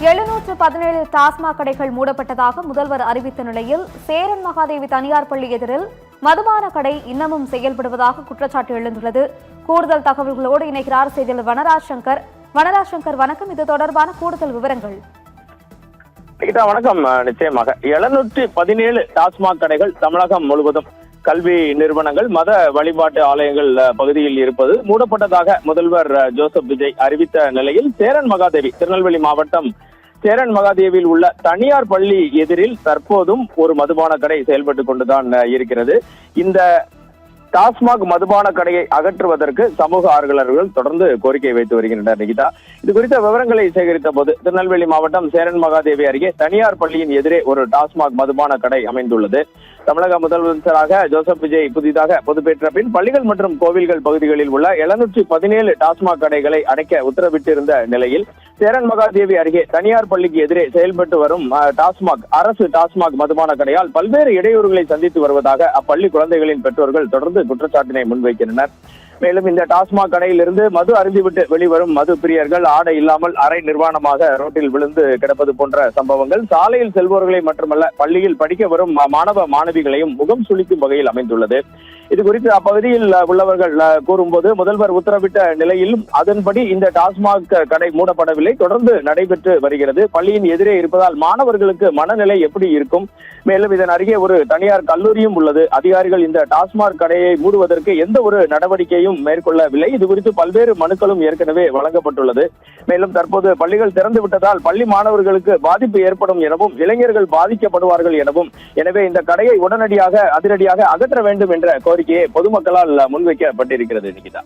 717 டாஸ்மாக் கடைகள் மூடப்பட்டதாக முதல்வர் அறிவித்த நிலையில் சேரன் மகாதேவி தனியார் பள்ளி எதிரில் மதுபான கடை இன்னமும் செயல்படுவதாக குற்றச்சாட்டு எழுந்துள்ளது. கூடுதல் தகவல்களோடு இணைக்கிறார் செய்தியாளர் வனராஜ் சங்கர். வனராஜ் சங்கர், வணக்கம். இது தொடர்பான கூடுதல் விவரங்கள். வணக்கம். நிச்சயமாக 717 டாஸ்மாக் கடைகள் தமிழகம் முழுவதும் கல்வி நிறுவனங்கள், மத வழிபாட்டு ஆலயங்கள் பகுதியில் இருப்பது மூடப்பட்டதாக முதல்வர் ஜோசப் விஜய் அறிவித்த நிலையில் சேரன் மகாதேவி, திருநெல்வேலி மாவட்டம் சேரன் மகாதேவியில் உள்ள தனியார் பள்ளி எதிரில் தற்போதும் ஒரு மதுபான கடை செயல்பட்டுக் கொண்டுதான் இருக்கிறது. இந்த டாஸ்மாக் மதுபான கடையை அகற்றுவதற்கு சமூக ஆர்வலர்கள் தொடர்ந்து கோரிக்கை வைத்து வருகின்றனர். நிகிதா, இது குறித்த விவரங்களை சேகரித்த போது திருநெல்வேலி மாவட்டம் சேரன் மகாதேவி அருகே தனியார் பள்ளியின் எதிரே ஒரு டாஸ்மாக் மதுபான கடை அமைந்துள்ளது. தமிழக முதலமைச்சராக ஜோசப் விஜய் புதிதாக பொறுப்பேற்ற பின் பள்ளிகள் மற்றும் கோவில்கள் பகுதிகளில் உள்ள 717 டாஸ்மாக் கடைகளை அடைக்க உத்தரவிட்டிருந்த நிலையில் சேரன் மகாதேவி அருகே தனியார் பள்ளிக்கு எதிரே செயல்பட்டு வரும் அரசு டாஸ்மாக் மதுபான கடையால் பல்வேறு இடையூறுகளை சந்தித்து வருவதாக அப்பள்ளி குழந்தைகளின் பெற்றோர்கள் தொடர்ந்து குற்றச்சாட்டினை முன்வைக்கின்றனர். மேலும் இந்த டாஸ்மாக் கடையிலிருந்து மது அருந்திவிட்டு வெளிவரும் மது பிரியர்கள் ஆடை இல்லாமல் அரை நிர்வாணமாக ரோட்டில் விழுந்து கிடப்பது போன்ற சம்பவங்கள் சாலையில் செல்வோர்களை மட்டுமல்ல பள்ளியில் படிக்க வரும் மாணவ மாணவிகளையும் முகம் சுளிக்கும் வகையில் அமைந்துள்ளது. இது குறித்து அப்பகுதியில் உள்ளவர்கள் கூறும்போது, முதல்வர் உத்தரவிட்ட நிலையிலும் அதன்படி இந்த டாஸ்மாக் கடை மூடப்படவில்லை, தொடர்ந்து நடைபெற்று வருகிறது. பள்ளியின் எதிரே இருப்பதால் மாணவர்களுக்கு மனநிலை எப்படி இருக்கும்? மேலும் இதன் அருகே ஒரு தனியார் கல்லூரியும் உள்ளது. அதிகாரிகள் இந்த டாஸ்மாக் கடையை மூடுவதற்கு எந்த ஒரு நடவடிக்கையும் மேற்கொள்ளவில்லை. இது குறித்து பல்வேறு மனுக்களும் ஏற்கனவே வழங்கப்பட்டுள்ளது. மேலும் தற்போது பள்ளிகள் திறந்து விட்டதால் பள்ளி மாணவர்களுக்கு பாதிப்பு ஏற்படும் எனவும் இளைஞர்கள் பாதிக்கப்படுவார்கள் எனவும், எனவே இந்த கடையை உடனடியாக அதிரடியாக அகற்ற வேண்டும் என்ற கோரிக்கையை பொதுமக்களால் முன்வைக்கப்பட்டிருக்கிறது. நிகிதா.